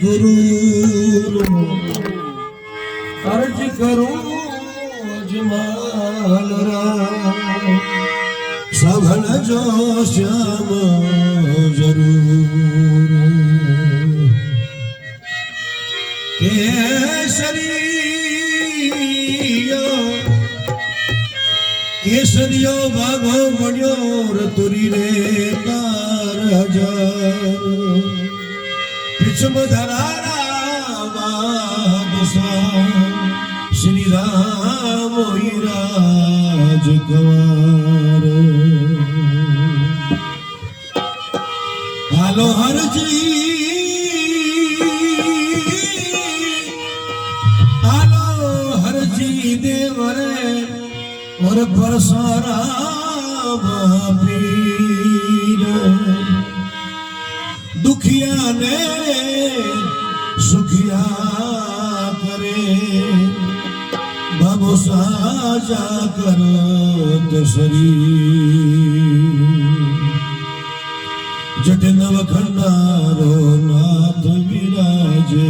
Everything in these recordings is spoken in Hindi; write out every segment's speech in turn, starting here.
गुरु अर्ज करूं अजमाल सभल जो श्याम जरूर केसरियो भागो बण्यो रतुरी रे तार हजार पिछम धरारा बादशा श्री राम राज कुमार हालो हर जी देवरे और परसारा पीर दुखिया ने सुखिया करे बाबू साजा कर शरीर जट नव खंडारो नाथ विराजे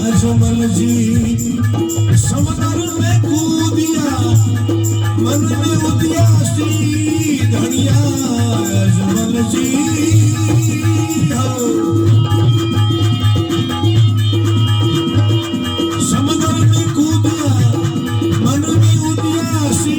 अजमल जी समंदर में कूदिया मन में उदियासी धनिया अजमल जी समंदर में कूदिया मन में उदियासी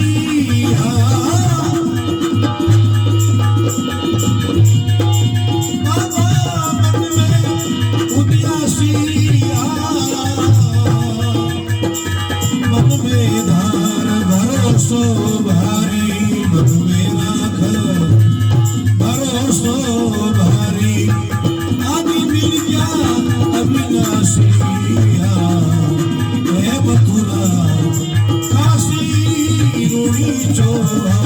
भरोसो भारी मन में राख भरोसो भारी आदि मिल गया अविनाशी हे मथुरा काशी रूड़ी चोरा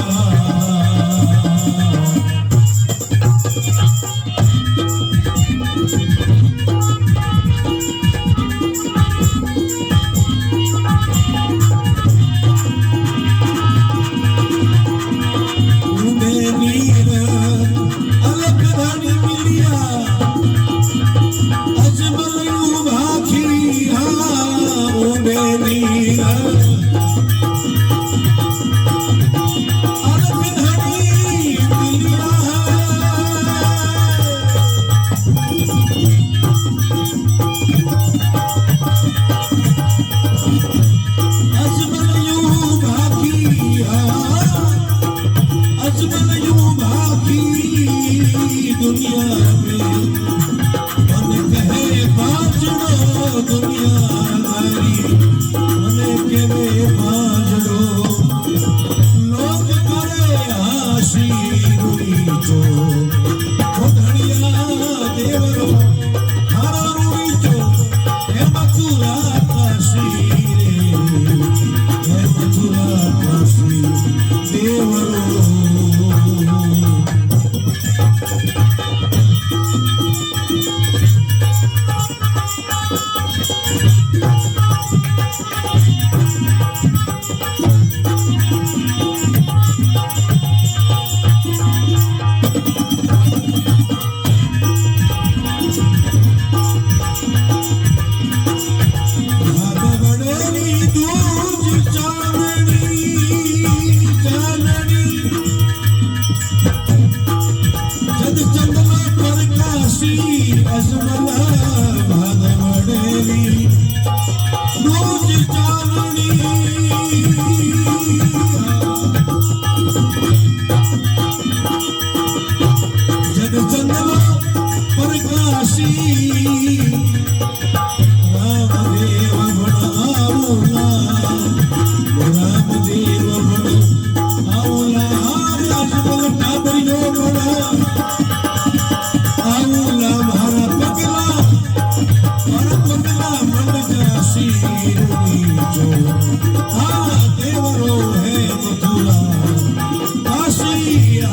ચાનણી જગ ચંદનો પ્રકાશી અજમલા ભાદ વડેલી રોજ ચાનણી જગ ચંદનો પ્રકાશી રામદેવ ભણાવુલા રામદેવ ભણાવુલા રાજબલ ટાબરીઓ ભણા આવુલા મારા પગલા મંડ જાસી રૂની જો આ દેવરો હે મથુરા કાશી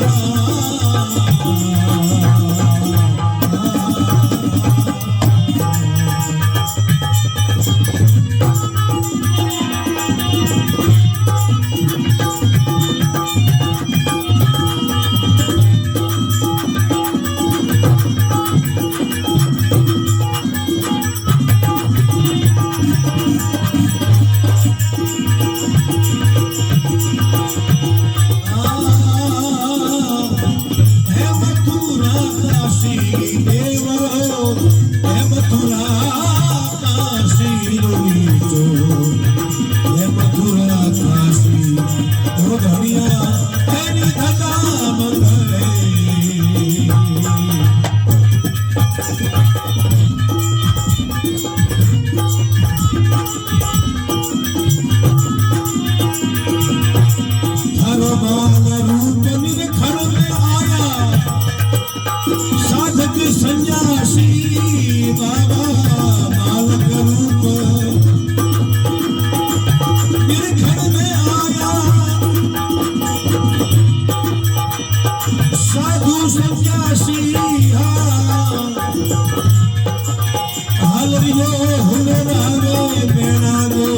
सन्यासी बाबा बालक रूप मेरे घर में आया साधु सन्यासी हालरियो हुनरागे बेड़ा दे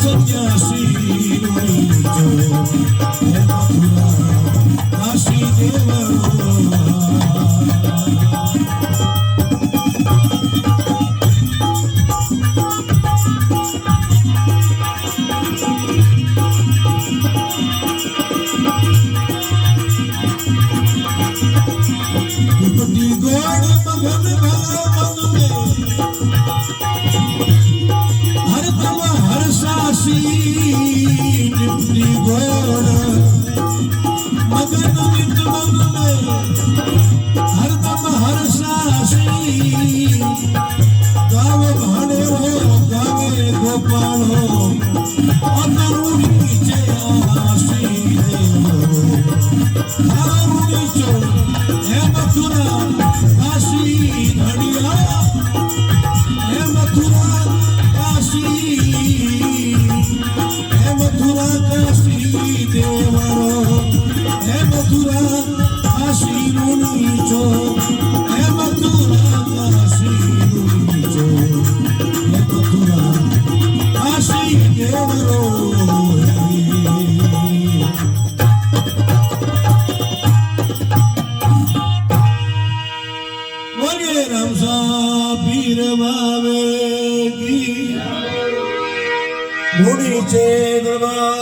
सन्यासी देव रे रूनी जो हे मथुरा मुनि चे दरबार